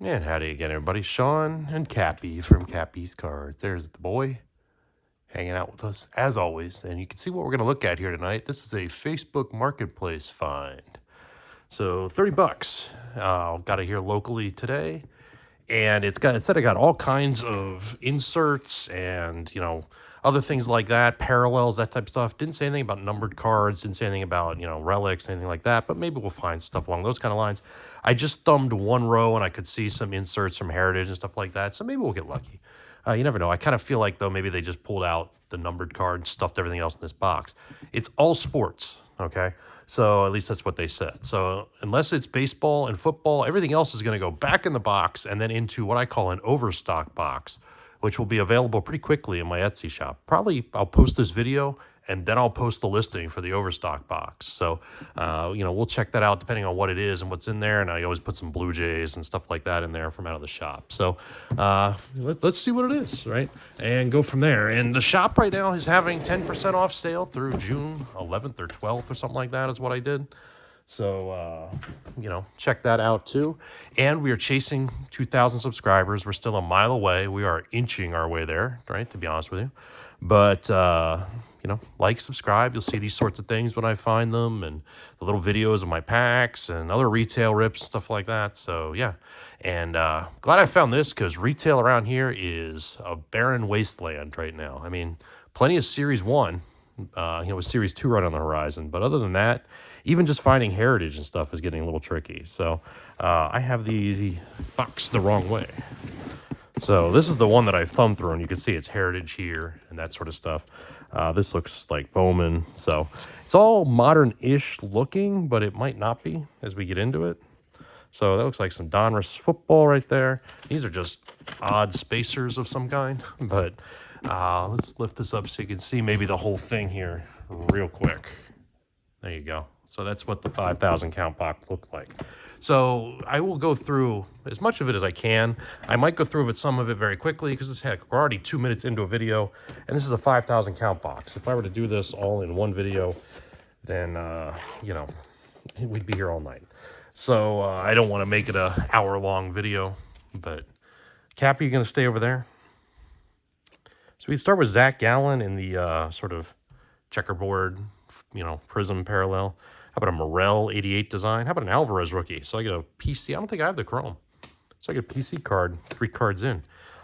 And howdy again, everybody. Sean and Cappy from KappisCards. There's the boy hanging out with us as always. And you can see what we're going to look at here tonight. This is a Facebook Marketplace find. So 30 bucks. Got it here locally today. And it said I got all kinds of inserts and, other things like that, parallels, that type of stuff. Didn't say anything about numbered cards, didn't say anything about, relics, anything like that, but maybe we'll find stuff along those kind of lines. I just thumbed one row and I could see some inserts from Heritage and stuff like that, so maybe we'll get lucky. You never know. I kind of feel like, though, maybe they just pulled out the numbered card and stuffed everything else in this box. It's all sports, okay? So at least that's what they said. So unless it's baseball and football, everything else is going to go back in the box and then into what I call an overstock box, which will be available pretty quickly in my Etsy shop. Probably I'll post this video and then I'll post the listing for the overstock box. So, we'll check that out depending on what it is and what's in there. And I always put some Blue Jays and stuff like that in there from out of the shop. So let's see what it is, right? And go from there. And the shop right now is having 10% off sale through June 11th or 12th or something like that is what I did. So, check that out too. And we are chasing 2,000 subscribers. We're still a mile away. We are inching our way there, right, to be honest with you. But, like, subscribe. You'll see these sorts of things when I find them and the little videos of my packs and other retail rips, stuff like that. So, yeah. And glad I found this because retail around here is a barren wasteland right now. I mean, plenty of Series 1, with Series 2 right on the horizon. But other than that, even just finding Heritage and stuff is getting a little tricky. So I have the box the wrong way. So this is the one that I thumbed through, and you can see it's Heritage here and that sort of stuff. This looks like Bowman. So it's all modern-ish looking, but it might not be as we get into it. So that looks like some Donruss football right there. These are just odd spacers of some kind. But let's lift this up so you can see maybe the whole thing here real quick. There you go. So that's what the 5,000 count box looked like. So I will go through as much of it as I can. I might go through some of it very quickly because we're already 2 minutes into a video, and this is a 5,000 count box. If I were to do this all in one video, then, we'd be here all night. So I don't want to make it a hour-long video, but Cappy, you going to stay over there? So we start with Zach Gallen in the sort of checkerboard, prism parallel. How about a Morel 88 design? How about an Alvarez rookie? So I get a PC. I don't think I have the chrome. So I get a PC card, 3 cards in.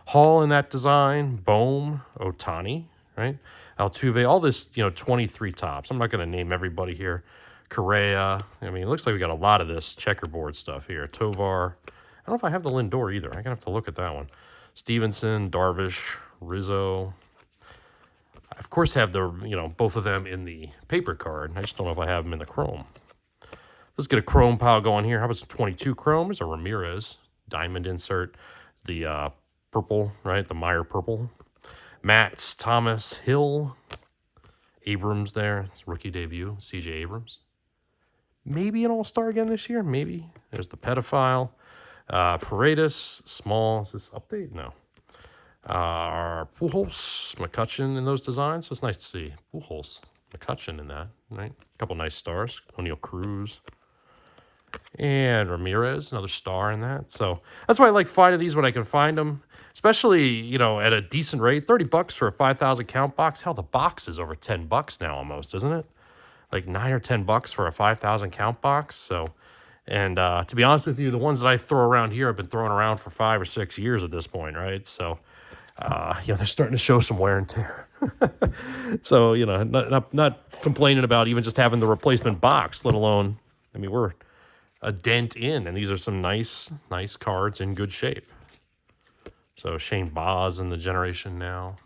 Hall in that design. Bohm, Otani, right? Altuve, all this, 23 tops. I'm not going to name everybody here. Correa. I mean, it looks like we got a lot of this checkerboard stuff here. Tovar. I don't know if I have the Lindor either. I'm going to have to look at that one. Stevenson, Darvish, Rizzo. I, of course, have the, both of them in the paper card. I just don't know if I have them in the chrome. Let's get a chrome pile going here. How about some 22 chrome? There's a Ramirez diamond insert. The purple, right? The Meyer purple. Matz, Thomas, Hill. Abrams there. It's rookie debut. C.J. Abrams. Maybe an all-star again this year. Maybe. There's the pedophile. Paredes, small. Is this update? No. Our Pujols, McCutcheon in those designs. So it's nice to see Pujols, McCutcheon in that, right? A couple nice stars. O'Neal Cruz. And Ramirez, another star in that. So that's why I like finding these when I can find them. Especially, at a decent rate. 30 bucks for a 5,000 count box. Hell, the box is over 10 bucks now almost, isn't it? Like 9 or 10 bucks for a 5,000 count box. So, and to be honest with you, the ones that I throw around here have been thrown around for 5 or 6 years at this point, right? So, they're starting to show some wear and tear. So, not complaining about even just having the replacement box, let alone, we're a dent in, and these are some nice cards in good shape. So Shane Baz in the generation now.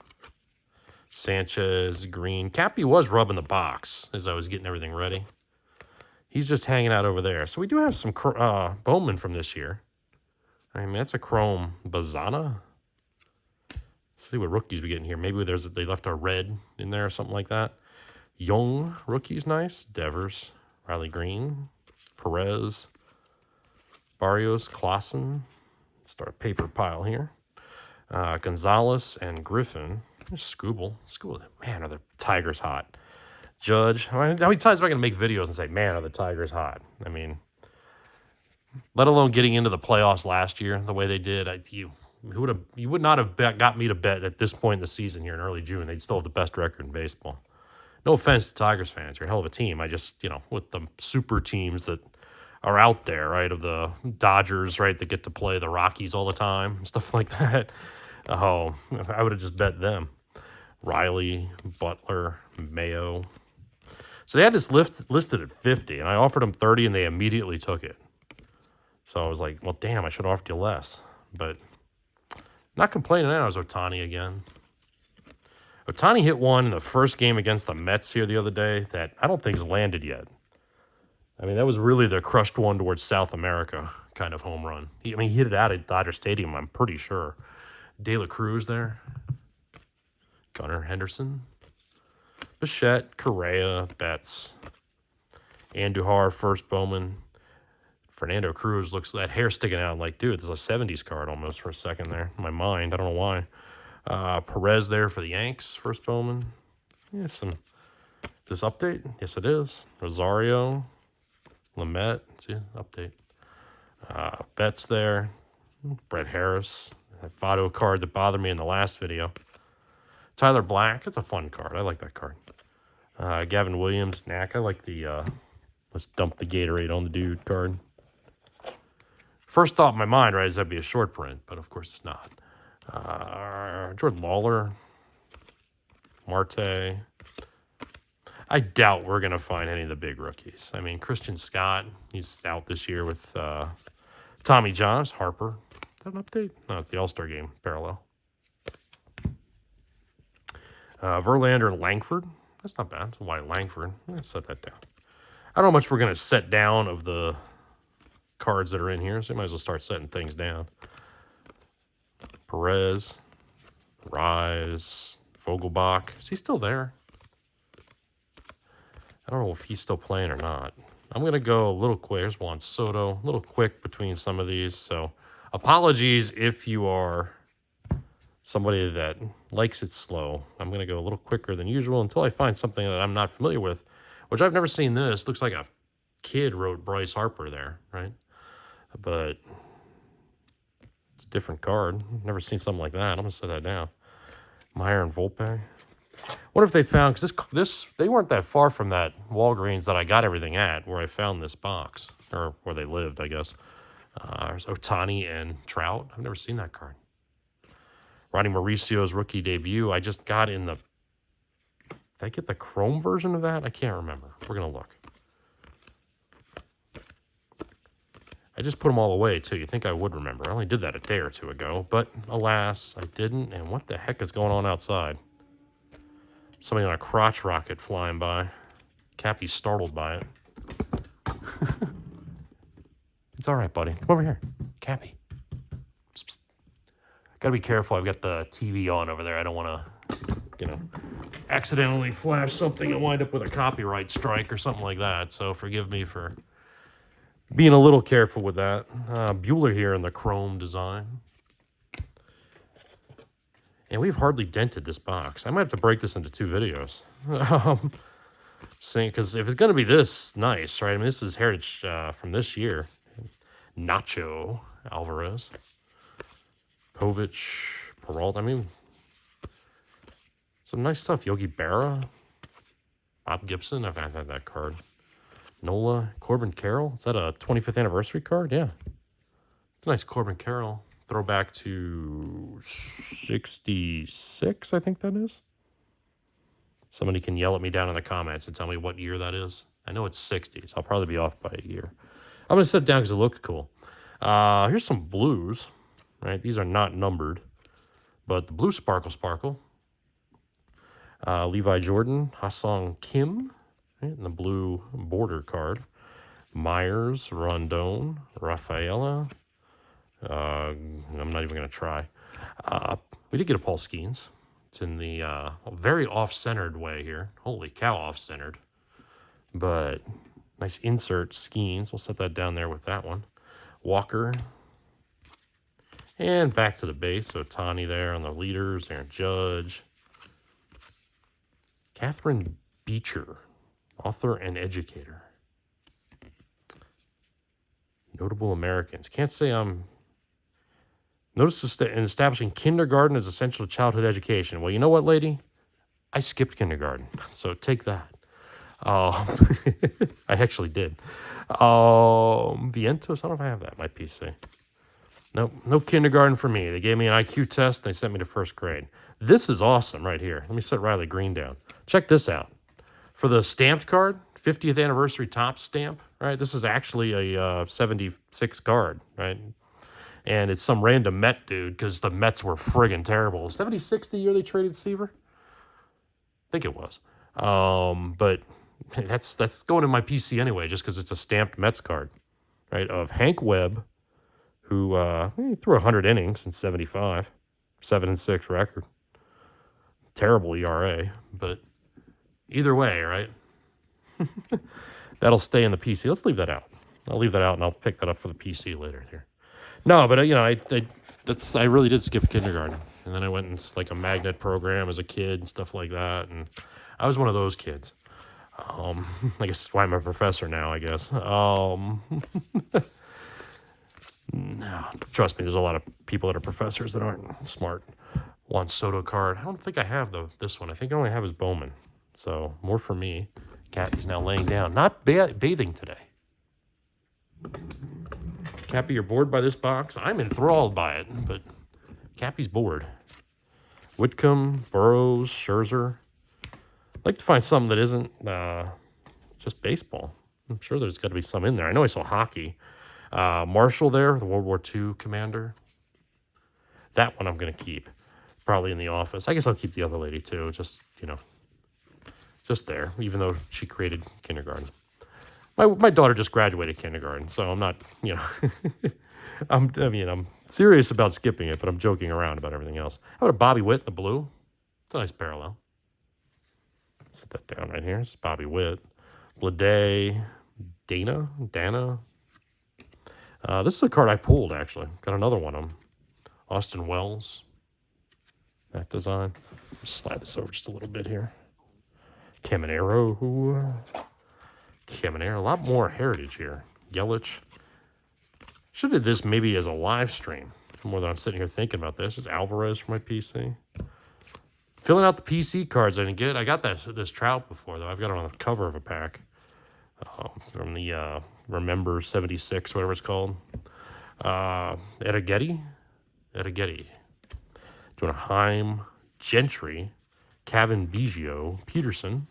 Sanchez, Green. Cappy was rubbing the box as I was getting everything ready. He's just hanging out over there. So we do have some Bowman from this year. That's a chrome Bazana. Let's see what rookies we get in here. Maybe they left a red in there or something like that. Young rookie's nice. Devers, Riley Green, Perez, Barrios, Clausen. Start a paper pile here. Gonzalez and Griffin. Scooble. Man, are the Tigers hot. Judge. How many times am I going to make videos and say, man, are the Tigers hot? let alone getting into the playoffs last year the way they did. You would not have got me to bet at this point in the season here in early June they'd still have the best record in baseball. No offense to Tigers fans, you're a hell of a team. I just, with the super teams that are out there, right, of the Dodgers, right, that get to play the Rockies all the time, stuff like that. Oh, I would have just bet them. Riley, Butler, Mayo. So they had this listed at 50, and I offered them 30, and they immediately took it. So I was like, well, damn, I should have offered you less. But not complaining now. It was Ohtani again. Ohtani hit one in the first game against the Mets here the other day that I don't think has landed yet. I mean, that was really the crushed one towards South America kind of home run. He hit it out at Dodger Stadium, I'm pretty sure. De La Cruz there. Gunnar Henderson. Bichette, Correa, Betts. Andujar, first Bowman. Fernando Cruz looks, that hair sticking out. I'm like, dude, this is a 70s card almost for a second there. In my mind, I don't know why. Perez there for the Yanks, first Bowman. Yeah, this update? Yes, it is. Rosario, Lamet, see, update. Betts there. Brett Harris. That photo card that bothered me in the last video. Tyler Black, it's a fun card. I like that card. Gavin Williams, Knack. I like the let's dump the Gatorade on the dude card. First thought in my mind, right, is that'd be a short print, but of course it's not. Jordan Lawler, Marte. I doubt we're going to find any of the big rookies. I mean, Christian Scott, he's out this year with Tommy John, Harper. Is that an update? No, it's the All-Star game parallel. Verlander, Langford. That's not bad. It's Why Langford. Let's set that down. I don't know how much we're going to set down of the cards that are in here, so you might as well start setting things down. Perez, Rise, Vogelbach. Is he still there? I don't know if he's still playing or not. I'm going to go a little quick. There's Juan Soto. A little quick between some of these. So apologies if you are somebody that likes it slow. I'm going to go a little quicker than usual until I find something that I'm not familiar with, which I've never seen this. Looks like a kid wrote Bryce Harper there, right? But it's a different card. Never seen something like that. I'm going to set that down. Meyer and Volpe. Wonder if they found, because this they weren't that far from that Walgreens that I got everything at, where I found this box, or where they lived, I guess. There's Ohtani and Trout. I've never seen that card. Ronnie Mauricio's rookie debut. I just got in the... Did I get the Chrome version of that? I can't remember. We're going to look. I just put them all away, too. You'd think I would remember. I only did that a day or two ago. But, alas, I didn't. And what the heck is going on outside? Somebody on a crotch rocket flying by. Cappy's startled by it. It's all right, buddy. Come over here. Cappy. Psst, psst. Got to be careful. I've got the TV on over there. I don't want to, accidentally flash something and wind up with a copyright strike or something like that. So forgive me for being a little careful with that. Bueller here in the chrome design. And we've hardly dented this box. I might have to break this into 2 videos. Because if it's going to be this nice, right? I mean, this is heritage from this year. Nacho Alvarez. Povich, Peralta. I mean, some nice stuff. Yogi Berra. Bob Gibson. I've had that card. Nola. Corbin Carroll. Is that a 25th anniversary card? Yeah. It's a nice Corbin Carroll. Throwback to 66, I think that is. Somebody can yell at me down in the comments and tell me what year that is. I know it's 60s. I'll probably be off by a year. I'm going to set it down because it looks cool. Here's some blues. Right, these are not numbered. But the blue Sparkle. Levi Jordan. Ha-Sung Kim. Right, and the blue border card. Myers, Rondon, Rafaela. I'm not even going to try. We did get a Paul Skeens. It's in the very off-centered way here. Holy cow, off-centered. But nice insert Skeens. We'll set that down there with that one. Walker. And back to the base. So Ohtani there on the leaders. Aaron Judge. Catherine Beecher. Author and educator. Notable Americans. Can't say I'm... Notice in establishing kindergarten as essential to childhood education. Well, you know what, lady? I skipped kindergarten, so take that. I actually did. Vientos, I don't know if I have that, my PC. Nope, no kindergarten for me. They gave me an IQ test, and they sent me to first grade. This is awesome right here. Let me set Riley Green down. Check this out. For the stamped card, 50th anniversary top stamp, right? This is actually a 76 card, right? And it's some random Met dude, because the Mets were friggin' terrible. 76 the year they traded Seaver? I think it was. But that's going in my PC anyway, just because it's a stamped Mets card, right? Of Hank Webb, who he threw 100 innings in 75, 7-6 record. Terrible ERA, but either way, right? That'll stay in the PC. Let's leave that out. I'll leave that out, and I'll pick that up for the PC later here. No, but I really did skip kindergarten, and then I went in like a magnet program as a kid and stuff like that, and I was one of those kids. I guess that's why I'm a professor now, I guess. No, trust me, there's a lot of people that are professors that aren't smart. Juan Soto card. I don't think I have this one. I think I only have his Bowman. So more for me. Cappy's now laying down. Not bathing today. Cappy, you're bored by this box? I'm enthralled by it, but Cappy's bored. Whitcomb, Burrows, Scherzer. I'd like to find something that isn't just baseball. I'm sure there's got to be some in there. I know I saw hockey. Marshall there, the World War II commander. That one I'm going to keep. Probably in the office. I guess I'll keep the other lady too. Just, just there, even though she created kindergarten. My daughter just graduated kindergarten, so I'm not, I'm serious about skipping it, but I'm joking around about everything else. How about a Bobby Witt in the blue? It's a nice parallel. Set that down right here. It's Bobby Witt. Blade, Dana. This is a card I pulled, actually. Got another one of them. Austin Wells. That design. Slide this over just a little bit here. Caminero. A lot more heritage here. Yelich. Should have did this maybe as a live stream. More than I'm sitting here thinking about this. This is Alvarez for my PC. Filling out the PC cards I didn't get. I got this Trout before, though. I've got it on the cover of a pack. From the Remember 76, whatever it's called. Erighetti. Heim, Gentry, Kevin Biggio, Peterson,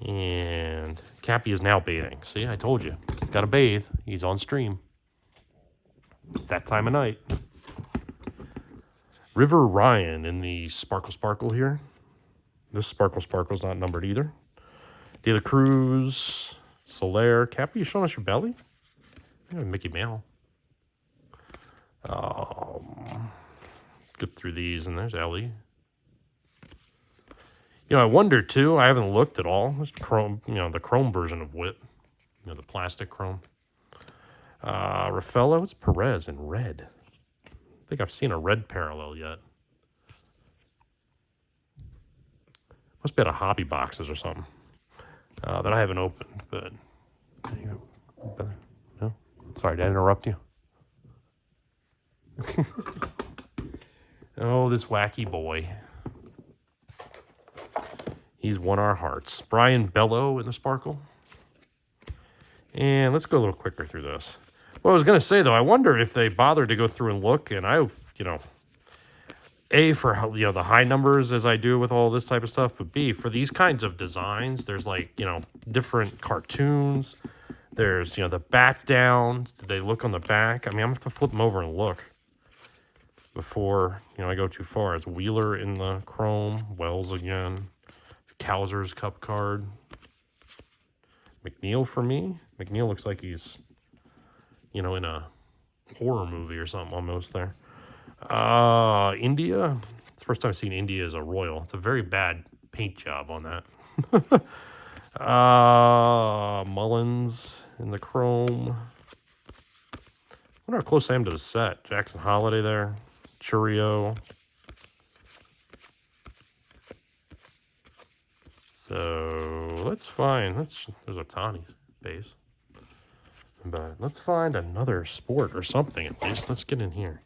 and Cappy is now bathing. See, I told you. He's got to bathe. He's on stream. It's that time of night. River Ryan in the Sparkle here. This Sparkle's not numbered either. De La Cruz, Soler. Cappy, you showing us your belly? Mickey Mantle. Get through these, and there's Ellie. I wonder too. I haven't looked at all. There's chrome, the chrome version of Witt. The plastic chrome. Raffaello, it's Perez in red. I think I've seen a red parallel yet. Must be out of hobby boxes or something that I haven't opened. But no, sorry, did I interrupt you? Oh, this wacky boy. He's won our hearts. Brian Bello in the Sparkle. And let's go a little quicker through this. What I was going to say, though, I wonder if they bothered to go through and look, and A, for the high numbers as I do with all this type of stuff, but B, for these kinds of designs, there's different cartoons. There's, the back downs. Did they look on the back? I mean, I'm going to have to flip them over and look before, I go too far. It's Wheeler in the chrome. Wells again. Kowser's Cup card. McNeil for me. McNeil looks like he's, in a horror movie or something almost there. India. It's the first time I've seen India as a Royal. It's a very bad paint job on that. Mullins in the chrome. I wonder how close I am to the set. Jackson Holiday there. Churio. So that's fine. There's Otani's base. But let's find another sport or something at least. Let's get in here.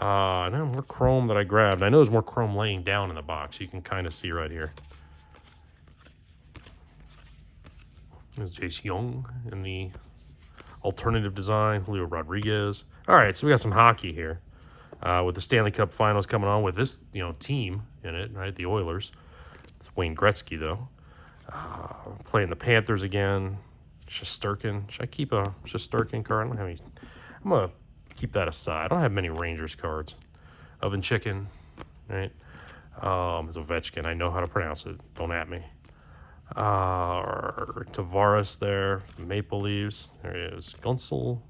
No more chrome that I grabbed. I know there's more chrome laying down in the box. You can kind of see right here. There's Jace Young in the alternative design. Julio Rodriguez. All right, so we got some hockey here. With the Stanley Cup Finals coming on with this, team in it, right? The Oilers. It's Wayne Gretzky, though. Playing the Panthers again. Shesterkin. Should I keep a Shesterkin card? I don't have any. I'm going to keep that aside. I don't have many Rangers cards. Oven Chicken, right? It's Ovechkin. I know how to pronounce it. Don't at me. Tavares there. Maple Leafs. There he is. Gunsel.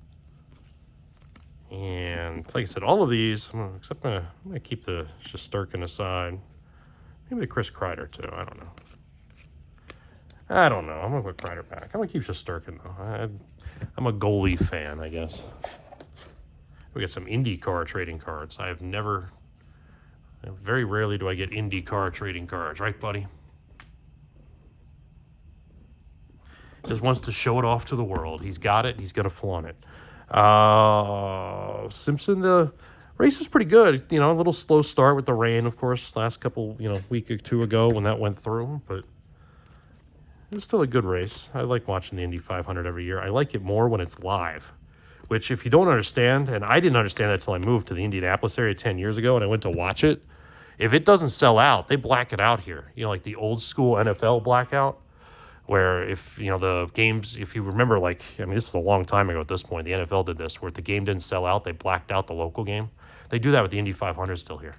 And like I said, all of these, I'm gonna keep the Shesterkin aside. Maybe the Chris Kreider too. I don't know. I'm gonna put Kreider back. I'm gonna keep Shesterkin though. I'm a goalie fan, I guess. We got some IndyCar trading cards. Very rarely do I get IndyCar trading cards, right, buddy? Just wants to show it off to the world. He's got it. He's gonna flaunt it. Simpson, the race was pretty good. A little slow start with the rain, of course, last couple, week or two ago when that went through, but it was still a good race. I like watching the Indy 500 every year. I like it more when it's live, which if you don't understand, and I didn't understand that until I moved to the Indianapolis area 10 years ago and I went to watch it, if it doesn't sell out, they black it out here. Like the old school NFL blackout. Where if, the games, if you remember, this is a long time ago at this point, the NFL did this, where if the game didn't sell out, they blacked out the local game. They do that with the Indy 500 still here.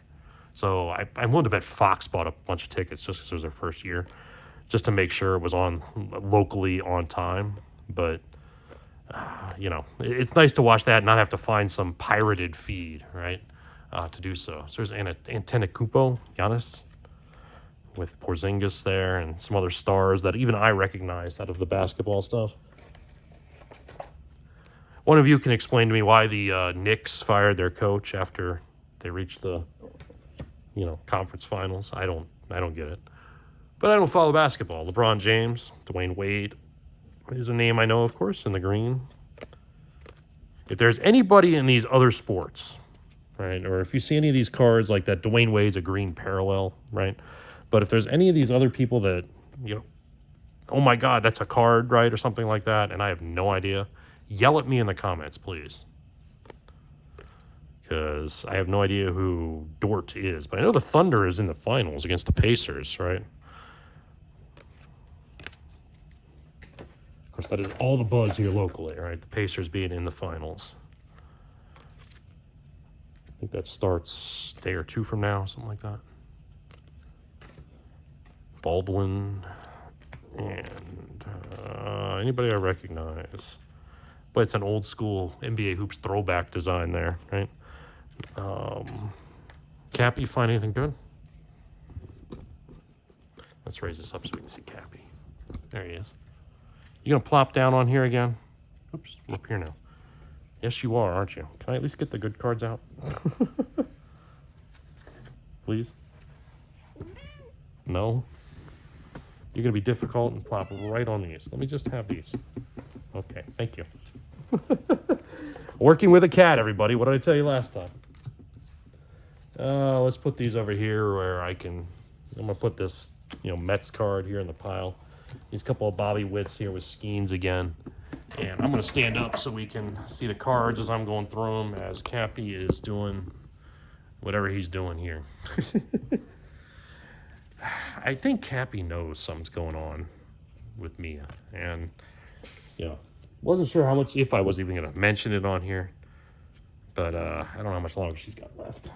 So I'm willing to bet Fox bought a bunch of tickets just because it was their first year, just to make sure it was on locally on time. But, it's nice to watch that and not have to find some pirated feed, right, to do so. So there's Antetokounmpo, Giannis, with Porzingis there and some other stars that even I recognized out of the basketball stuff. One of you can explain to me why the Knicks fired their coach after they reached the, conference finals. I don't get it. But I don't follow basketball. LeBron James, Dwayne Wade is a name I know, of course, in the green. If there's anybody in these other sports, right, or if you see any of these cards like that, Dwayne Wade's a green parallel, right? But if there's any of these other people that, oh my God, that's a card, right, or something like that, and I have no idea, yell at me in the comments, please. Because I have no idea who Dort is. But I know the Thunder is in the finals against the Pacers, right? Of course, that is all the buzz here locally, right? The Pacers being in the finals. I think that starts a day or two from now, something like that. Baldwin, and anybody I recognize. But it's an old school NBA Hoops throwback design there, right? Cappy, you find anything good? Let's raise this up so we can see Cappy. There he is. You gonna plop down on here again? Oops, I'm up here now. Yes, you are, aren't you? Can I at least get the good cards out? Please? No? You're going to be difficult and plop right on these. Let me just have these. Okay, thank you. Working with a cat, everybody. What did I tell you last time? Let's put these over here where I'm going to put this, Mets card here in the pile. These couple of Bobby Witts here with Skeens again. And I'm going to stand up so we can see the cards as I'm going through them, as Cappy is doing whatever he's doing here. I think Cappy knows something's going on with Mia, and wasn't sure how much, if I was even going to mention it on here, but I don't know how much longer she's got left,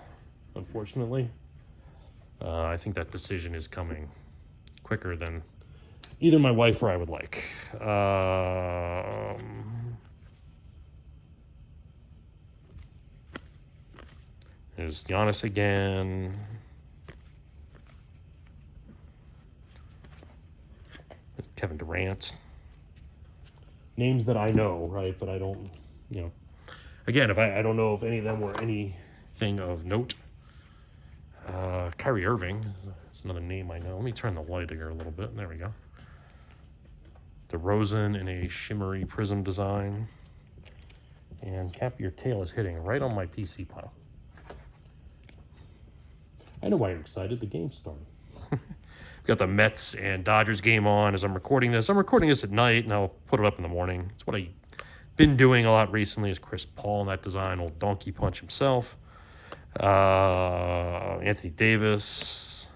unfortunately. I think that decision is coming quicker than either my wife or I would like. There's Giannis again. Kevin Durant. Names that I know, right? But I don't, Again, if I don't know if any of them were anything of note. Kyrie Irving is another name I know. Let me turn the light here a little bit. There we go. DeRozan in a shimmery prism design. And Cappy, your tail is hitting right on my PC pile. I know why you're excited. The game started. We've got the Mets and Dodgers game on as I'm recording this. I'm recording this at night, and I'll put it up in the morning. It's what I've been doing a lot recently is Chris Paul in that design, old Donkey Punch himself. Anthony Davis.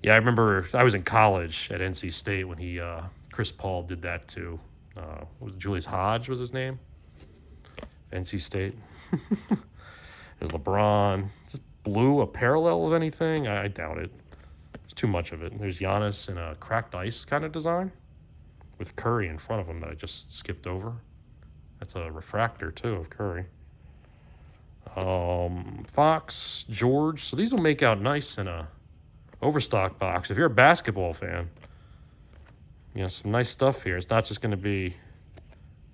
Yeah, I remember I was in college at NC State when Chris Paul did that too. What was it, Julius Hodge was his name? NC State. There's LeBron. Just blue, a parallel of anything? I doubt it. It's too much of it. There's Giannis in a cracked ice kind of design with Curry in front of him that I just skipped over. That's a refractor too of Curry. Fox, George. So these will make out nice in a overstock box. If you're a basketball fan, you know, some nice stuff here. It's not just going to be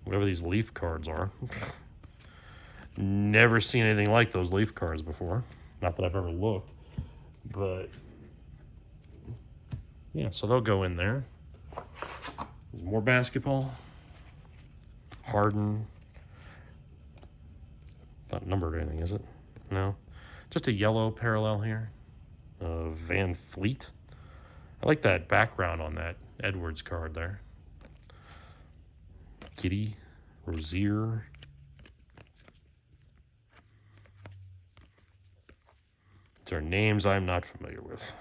whatever these Leaf cards are. Never seen anything like those Leaf cards before. Not that I've ever looked. But, yeah, so they'll go in there. There's more basketball. Harden. Not numbered or anything, is it? No. Just a yellow parallel here. Van Fleet. I like that background on that Edwards card there. Kitty. Rozier. These are names I'm not familiar with.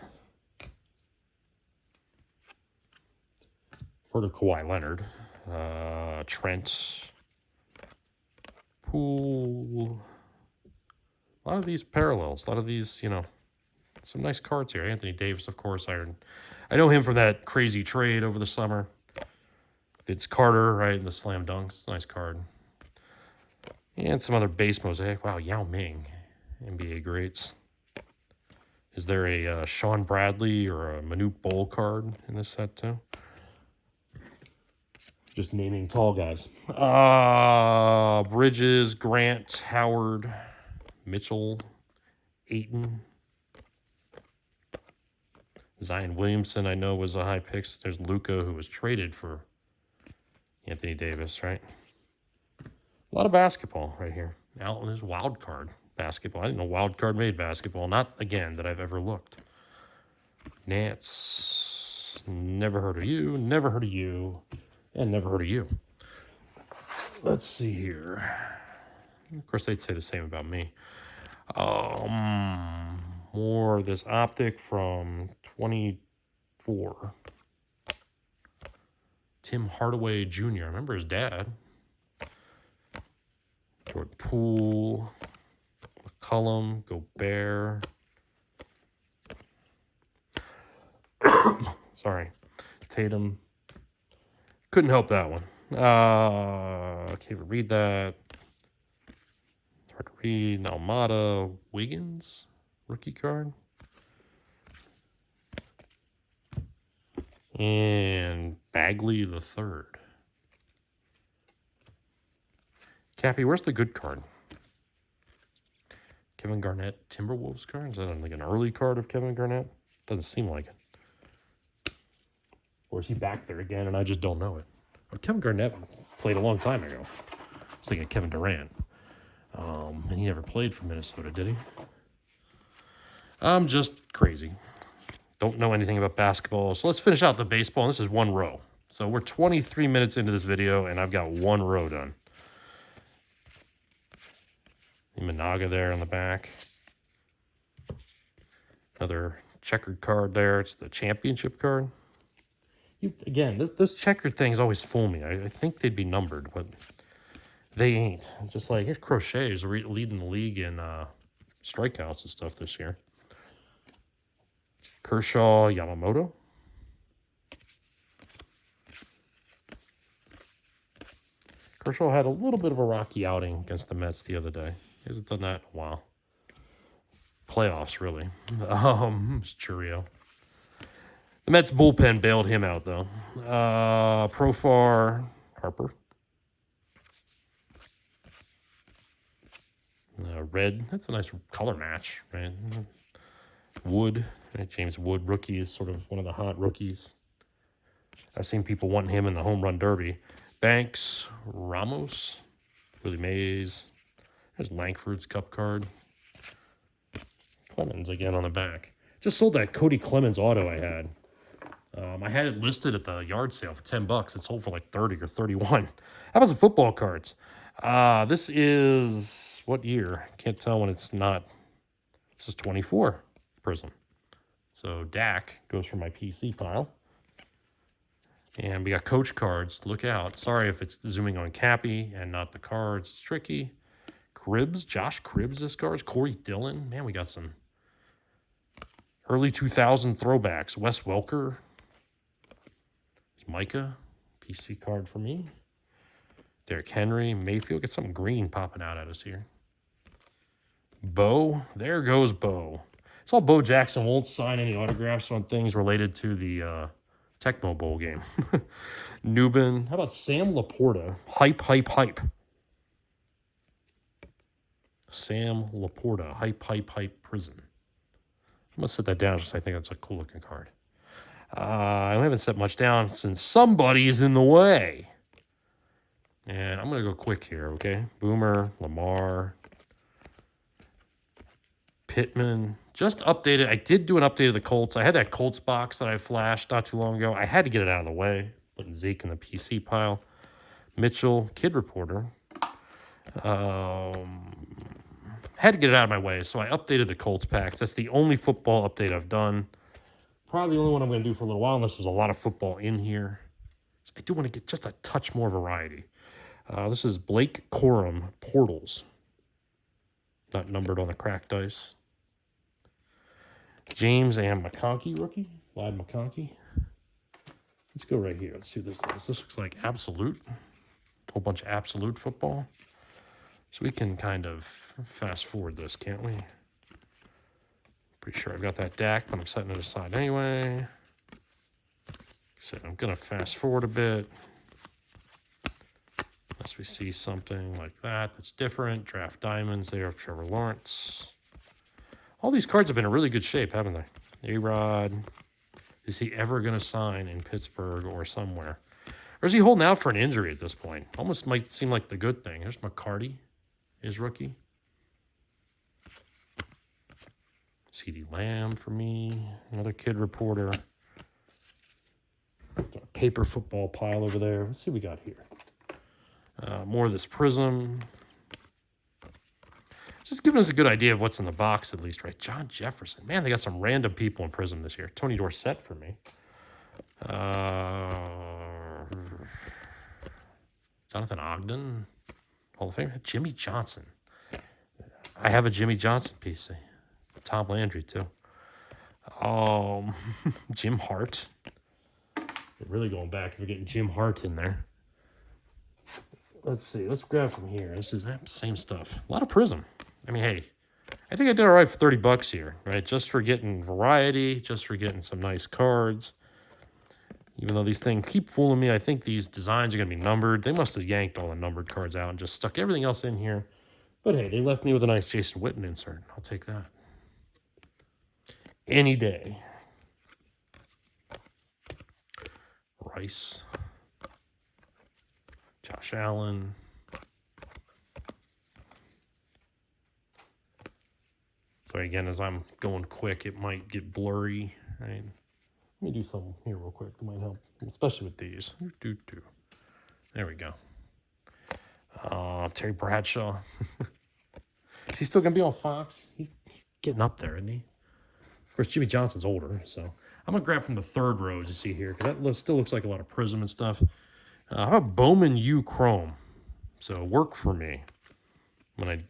Heard of Kawhi Leonard. Trent. Poole. A lot of these parallels. A lot of these, you know, some nice cards here. Anthony Davis, of course. I know him from that crazy trade over the summer. Vince Carter, right, in the slam dunks. Nice card. And some other base mosaic. Wow, Yao Ming. NBA greats. Is there a Sean Bradley or a Manute Bol card in this set too? Just naming tall guys. Bridges, Grant, Howard, Mitchell, Ayton. Zion Williamson, I know, was a high pick. There's Luka, who was traded for Anthony Davis, right? A lot of basketball right here. Now there's wild card basketball. I didn't know wild card made basketball. Not, again, that I've ever looked. Nance, never heard of you, never heard of you, and never heard of you. Let's see here. Of course, they'd say the same about me. More of this optic from 24. Tim Hardaway Jr. I remember his dad. Jordan Poole. McCollum. Gobert. Sorry. Tatum. Couldn't help that one. Can't even read that. Hard to read. Almada. Wiggins. Rookie card. And Bagley the third. Cappy, where's the good card? Kevin Garnett Timberwolves card? Is that like an early card of Kevin Garnett? Doesn't seem like it. Or is he back there again and I just don't know it? Well, Kevin Garnett played a long time ago. I was thinking of Kevin Durant. And he never played for Minnesota, did he? I'm just crazy. Don't know anything about basketball. So let's finish out the baseball. And this is one row. So we're 23 minutes into this video, and I've got one row done. Imanaga there on the back. Another checkered card there. It's the championship card. Again, those checkered things always fool me. I think they'd be numbered, but they ain't. Just like, here's Crochet, who's leading the league in strikeouts and stuff this year. Kershaw, Yamamoto. Kershaw had a little bit of a rocky outing against the Mets the other day. He hasn't done that in a while. Playoffs, really. It's Churio. The Mets bullpen bailed him out, though. Profar, Harper. Red, that's a nice color match, right? Wood, right? James Wood, rookie, is sort of one of the hot rookies. I've seen people wanting him in the home run derby. Banks, Ramos, Willie Mays. There's Langford's Cup card. Clemens again on the back. Just sold that Cody Clemens auto I had. I had it listed at the yard sale for $10. It sold for like 30 or 31. How about the football cards? This is what year? Can't tell when it's not. This is 24 Prism. So Dak goes for my PC pile. And we got coach cards. Look out. Sorry if it's zooming on Cappy and not the cards. It's tricky. Cribbs. Josh Cribbs this cards. Corey Dillon. Man, we got some early 2000 throwbacks. Wes Welker. Micah. PC card for me. Derrick Henry. Mayfield. Get something green popping out at us here. Bo. There goes Bo. It's all Bo Jackson won't sign any autographs on things related to the Tecmo Bowl game. Newbin. How about Sam Laporta? Hype, hype, hype. Sam Laporta. Hype, hype, hype prison. I'm going to set that down just I think that's a cool looking card. I haven't set much down since somebody's in the way. And I'm going to go quick here, okay? Boomer, Lamar, Pittman. Just updated. I did do an update of the Colts. I had that Colts box that I flashed not too long ago. I had to get it out of the way. Putting Zeke in the PC pile. Mitchell, Kid Reporter. Had to get it out of my way, so I updated the Colts packs. That's the only football update I've done. Probably the only one I'm going to do for a little while, unless there's a lot of football in here. So I do want to get just a touch more variety. This is Blake Corum, Portals. Not numbered on the cracked dice. James and McConkey rookie. Lad McConkey. Let's go right here. Let's see what this is. This looks like Absolute. A whole bunch of Absolute football. So we can kind of fast forward this, can't we? Pretty sure I've got that Dak, but I'm setting it aside anyway. So I'm going to fast forward a bit. Unless we see something like that that's different. Draft Diamonds there of Trevor Lawrence. All these cards have been in really good shape, haven't they? A-Rod. Is he ever going to sign in Pittsburgh or somewhere? Or is he holding out for an injury at this point? Almost might seem like the good thing. There's McCarty, his rookie. CeeDee Lamb for me. Another Kid Reporter. Got a paper football pile over there. Let's see what we got here. More of this Prism. Just giving us a good idea of what's in the box, at least, right? John Jefferson. Man, they got some random people in Prism this year. Tony Dorsett for me. Jonathan Ogden. Hall of Fame. Jimmy Johnson. I have a Jimmy Johnson PC. Tom Landry, too. Jim Hart. We're really going back if we're getting Jim Hart in there. Let's see. Let's grab from here. This is the same stuff. A lot of Prism. I mean, hey, I think I did all right for $30 here, right? Just for getting variety, just for getting some nice cards. Even though these things keep fooling me, I think these designs are going to be numbered. They must have yanked all the numbered cards out and just stuck everything else in here. But hey, they left me with a nice Jason Witten insert. I'll take that. Any day. Rice. Josh Allen. So again, as I'm going quick, it might get blurry. Right? Let me do something here real quick. It might help, especially with these. There we go. Terry Bradshaw. Is he still going to be on Fox? He's getting up there, isn't he? Of course, Jimmy Johnson's older, so I'm going to grab from the third row as you see here, because that still looks like a lot of Prism and stuff. How about Bowman U Chrome? So work for me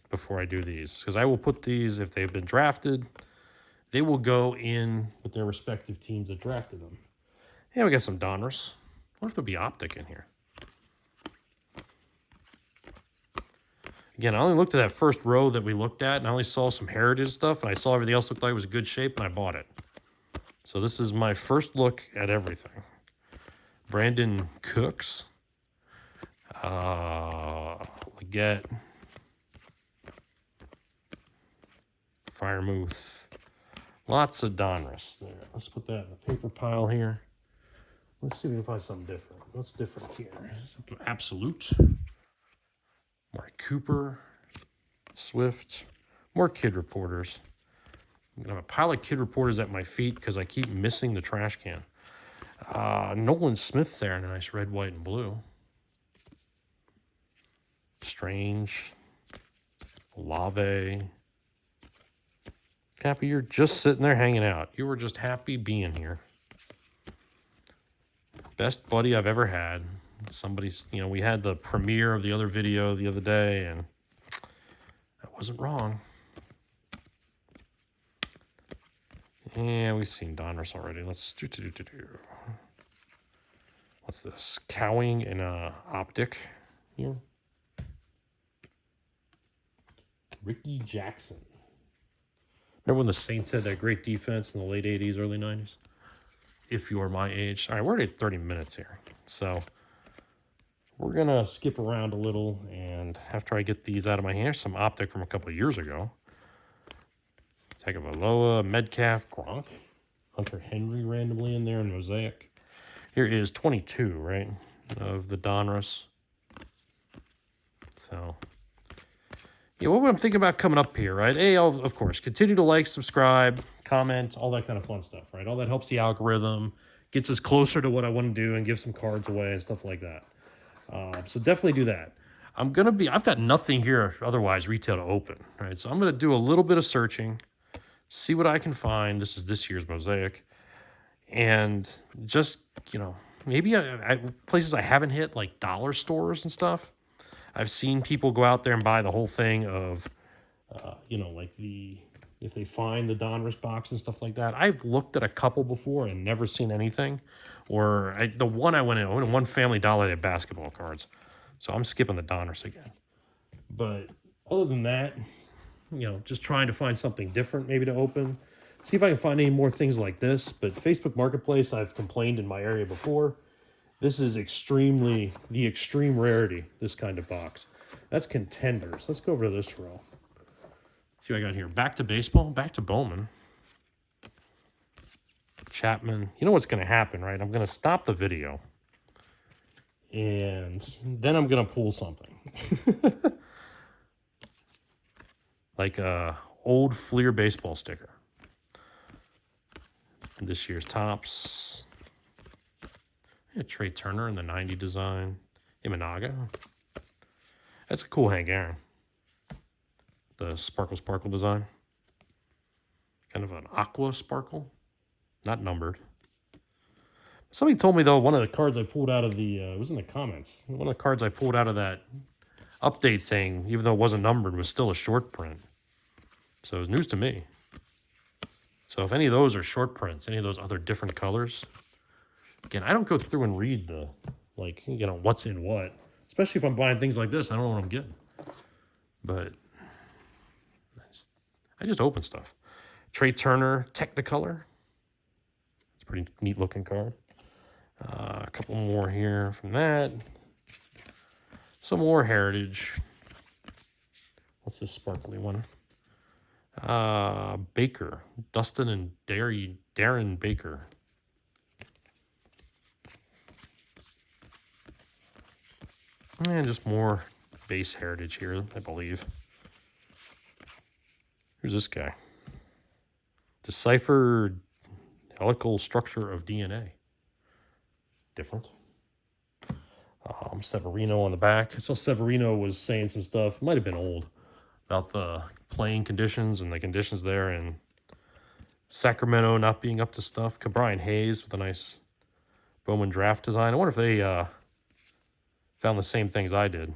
before I do these, because I will put these, if they've been drafted, they will go in with their respective teams that drafted them. Yeah, we got some Donruss. I wonder if there'll be Optic in here. Again, I only looked at that first row that we looked at, and I only saw some Heritage stuff, and I saw everything else looked like it was in good shape, and I bought it. So this is my first look at everything. Brandon Cooks. Leggett. Firemuth. Lots of Donruss there. Let's put that in the paper pile here. Let's see if we can find something different. What's different here? Absolute. Mark Cooper, Swift, more kid reporters. I'm going to have a pile of kid reporters at my feet because I keep missing the trash can. Nolan Smith there in a nice red, white, and blue. Strange. Lave. Cappy, you're just sitting there hanging out. You were just happy being here. Best buddy I've ever had. Somebody's, you know, we had the premiere of the other video the other day, and I wasn't wrong. And we've seen Donruss already. Let's do. What's this? Cowing and optic here. Ricky Jackson. Remember when the Saints had that great defense in the late 80s, early 90s? If you're my age. All right, we're already at 30 minutes here. So we're going to skip around a little, and after I get these out of my hand, some optic from a couple of years ago. Tagovailoa, Metcalf, Gronk. Hunter Henry randomly in there in Mosaic. Here is 22, right, of the Donruss. So, yeah, what I'm thinking about coming up here, right? I'll, of course, continue to like, subscribe, comment, all that kind of fun stuff, right? All that helps the algorithm, gets us closer to what I want to do and give some cards away and stuff like that. So definitely do that. I've got nothing here otherwise retail to open, right? So I'm going to do a little bit of searching, see what I can find. This is this year's Mosaic. And just, you know, maybe places I haven't hit, like dollar stores and stuff. I've seen people go out there and buy the whole thing of, you know, like if they find the Donruss box and stuff like that. I've looked at a couple before and never seen anything. Or the one I went in one Family Dollar, they had basketball cards. So I'm skipping the Donruss again. But other than that, you know, just trying to find something different maybe to open. See if I can find any more things like this. But Facebook Marketplace, I've complained in my area before. This is the extreme rarity, this kind of box. That's contenders. Let's go over to this row. See what I got here. Back to baseball, back to Bowman. Chapman. You know what's going to happen, right? I'm going to stop the video. And then I'm going to pull something. Like a old Fleer baseball sticker. This year's Topps. Yeah, Trey Turner in the 90 design. Imanaga. That's a cool Hank Aaron. The sparkle design. Kind of an aqua sparkle. Not numbered. Somebody told me, though, one of the cards I pulled out of the... it was in the comments. One of the cards I pulled out of that update thing, even though it wasn't numbered, was still a short print. So it was news to me. So if any of those are short prints, any of those other different colors... Again, I don't go through and read the, like, you know, what's in what. Especially if I'm buying things like this. I don't know what I'm getting. But I just open stuff. Trey Turner Technicolor. It's a pretty neat looking card. A couple more here from that. Some more Heritage. What's this sparkly one? Baker. Dustin and Darren Baker. And just more base Heritage here, I believe. Who's this guy? Decipher helical structure of DNA. Different. Severino on the back. I saw Severino was saying some stuff. Might have been old. About the playing conditions and the conditions there. And Sacramento not being up to stuff. Brian Hayes with a nice Bowman draft design. I wonder if they found the same things I did.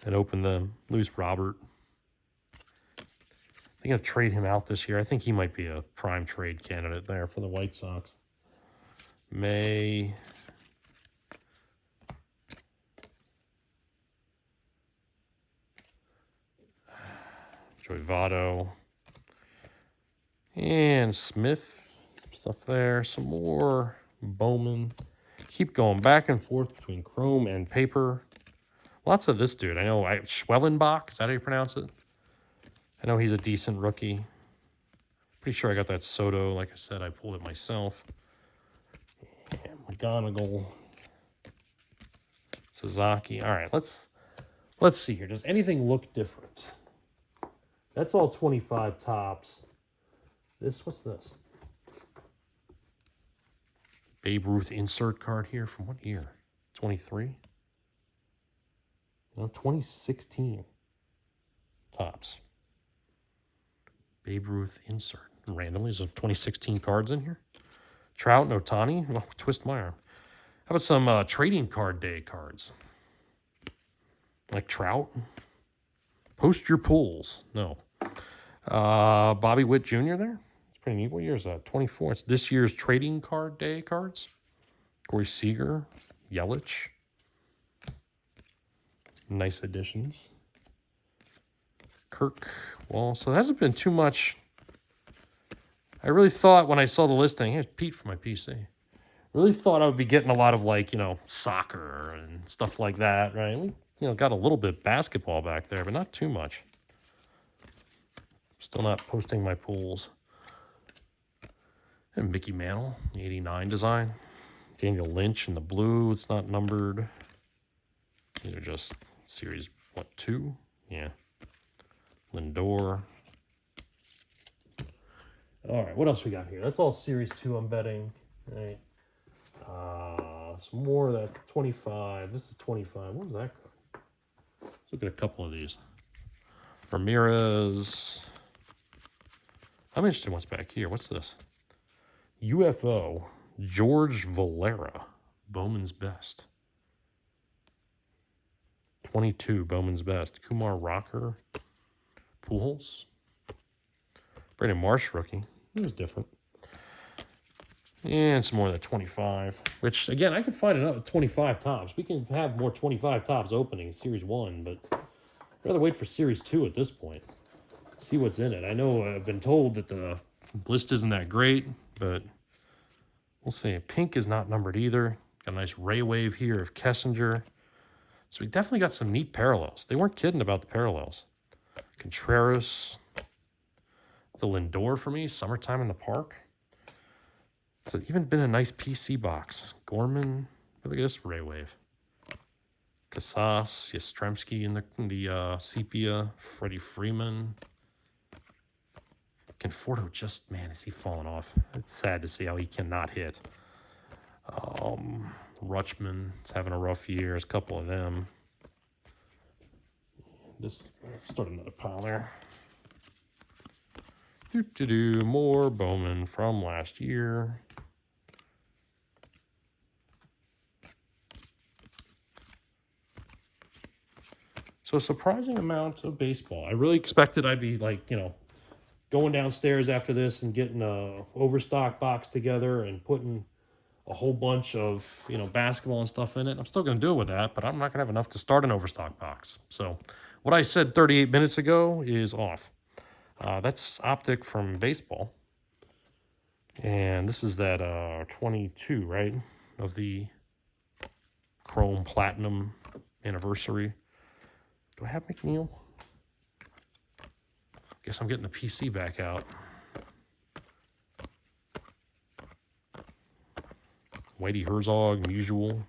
And opened them. Luis Robert. They're going to trade him out this year. I think he might be a prime trade candidate there for the White Sox. May. Joey Votto. And Smith. Stuff there. Some more Bowman. Keep going back and forth between chrome and paper. Lots of this dude. I know Schwellenbach. Is that how you pronounce it? I know he's a decent rookie. Pretty sure I got that Soto. Like I said, I pulled it myself. And McGonigal. Sasaki. All right, let's Let's see here. Does anything look different? That's all 25 tops. What's this? Babe Ruth insert card here from what year? 23? No, 2016. Tops. Babe Ruth insert. Randomly, there's some 2016 cards in here. Trout and Otani. Well, twist my arm. How about some trading card day cards? Like Trout. Post your pools. No. Bobby Witt Jr. there. It's pretty neat. What year is that? 24. It's this year's trading card day cards. Corey Seager. Yelich. Nice additions. Kirk. Well, so there hasn't been too much. I really thought when I saw the listing, here's Pete for my PC. Really thought I would be getting a lot of like, soccer and stuff like that, right? We, got a little bit basketball back there, but not too much. Still not posting my pools. And Mickey Mantle, the 89 design. Daniel Lynch in the blue. It's not numbered. These are just series, 2? Yeah. Lindor. All right, what else we got here? That's all series 2 I'm betting. Right. Some more. That's 25. This is 25. What was that card? Let's look at a couple of these. Ramirez. I'm interested in what's back here. What's this? UFO. George Valera. Bowman's Best. 22. Bowman's Best. Kumar Rocker. Pujols. Brandon Marsh rookie. It was different. And some more of that 25. Which, again, I can find another 25 tops. We can have more 25 tops opening in Series 1, but I'd rather wait for Series 2 at this point. See what's in it. I know I've been told that the list isn't that great, but we'll see. Pink is not numbered either. Got a nice ray wave here of Kessinger. So we definitely got some neat parallels. They weren't kidding about the parallels. Contreras. The Lindor for me. Summertime in the Park. It's even been a nice PC box. Gorman. Look at this ray wave. Casas. Yastrzemski in the sepia. Freddie Freeman. Conforto just, man, is he falling off? It's sad to see how he cannot hit. Rutschman is having a rough year. There's a couple of them. Let's start another pile there. More Bowman from last year. So a surprising amount of baseball. I really expected I'd be like, going downstairs after this and getting a overstock box together and putting a whole bunch of, basketball and stuff in it. I'm still going to do it with that, but I'm not going to have enough to start an overstock box. So what I said 38 minutes ago is off. That's Optic from baseball. And this is that 22, right, of the Chrome Platinum anniversary. Do I have McNeil? Guess I'm getting the PC back out. Whitey Herzog, Musial.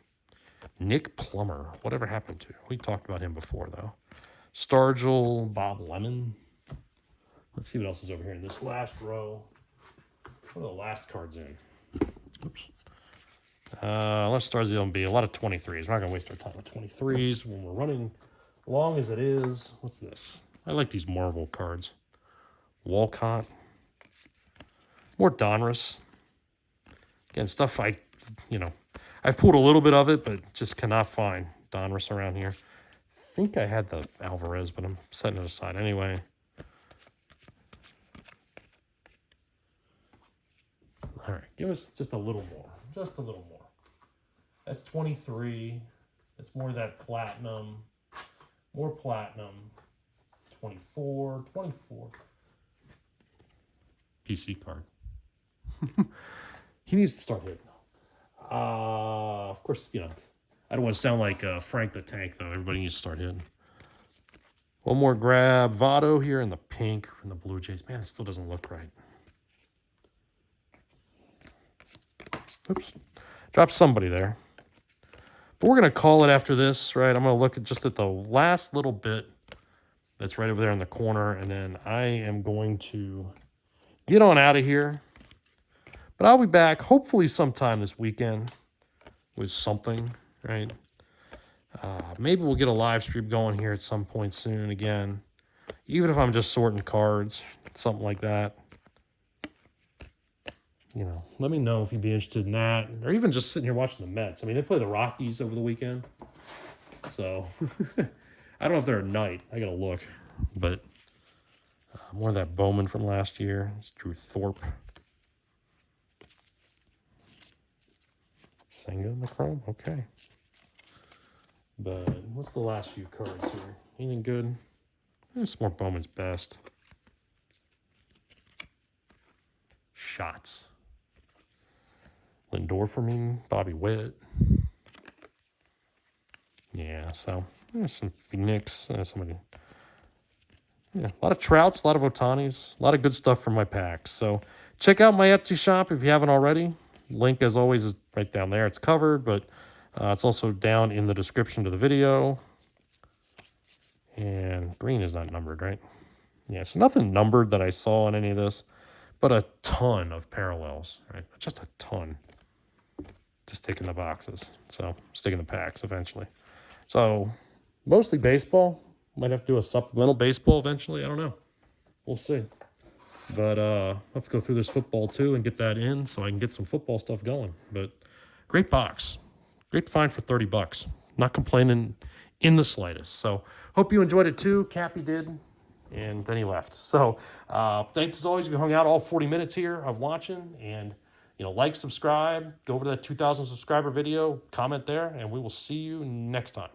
Nick Plummer. Whatever happened to? We talked about him before, though. Stargell, Bob Lemon. Let's see what else is over here in this last row. What are the last cards in? Oops. Let's start with be a lot of 23s. We're not going to waste our time with 23s when we're running long as it is. What's this? I like these Marvel cards. Walcott. More Donruss. Again, stuff I've pulled a little bit of it, but just cannot find Donruss around here. I think I had the Alvarez, but I'm setting it aside anyway. All right, give us just a little more. Just a little more. That's 23. That's more of that platinum. More platinum. 24. PC card. He needs to start hitting. Of course, I don't want to sound like Frank the Tank, though. Everybody needs to start hitting. One more grab. Votto here in the pink and the Blue Jays. Man, it still doesn't look right. Oops. Dropped somebody there. But we're going to call it after this, right? I'm going to look at just at the last little bit that's right over there in the corner, and then I am going to get on out of here. But I'll be back hopefully sometime this weekend with something, right? Maybe we'll get a live stream going here at some point soon again. Even if I'm just sorting cards, something like that. You know, let me know if you'd be interested in that. Or even just sitting here watching the Mets. I mean, they play the Rockies over the weekend. So, I don't know if they're at night. I gotta look. But more of that Bowman from last year. It's Drew Thorpe. Senga in the Chrome? Okay. But what's the last few cards here? Anything good? Some more Bowman's Best. Shots. Lindor for me. Bobby Witt. Yeah, so there's some Phoenix. Somebody. Yeah, a lot of Trouts, a lot of Otanis, a lot of good stuff from my packs. So check out my Etsy shop if you haven't already. Link, as always, is right down there. It's covered, but it's also down in the description to the video. And green is not numbered, right? Yeah, so nothing numbered that I saw in any of this, but a ton of parallels, right? Just a ton to stick in the boxes. So stick in the packs eventually. So mostly baseball. Might have to do a supplemental baseball eventually. I don't know. We'll see. But I'll have to go through this football too and get that in so I can get some football stuff going. But great box. Great find for $30. Not complaining in the slightest. So hope you enjoyed it too. Cappy did. And then he left. So thanks as always if you hung out all 40 minutes here of watching. And, you know, like, subscribe. Go over to that 2,000 subscriber video. Comment there. And we will see you next time.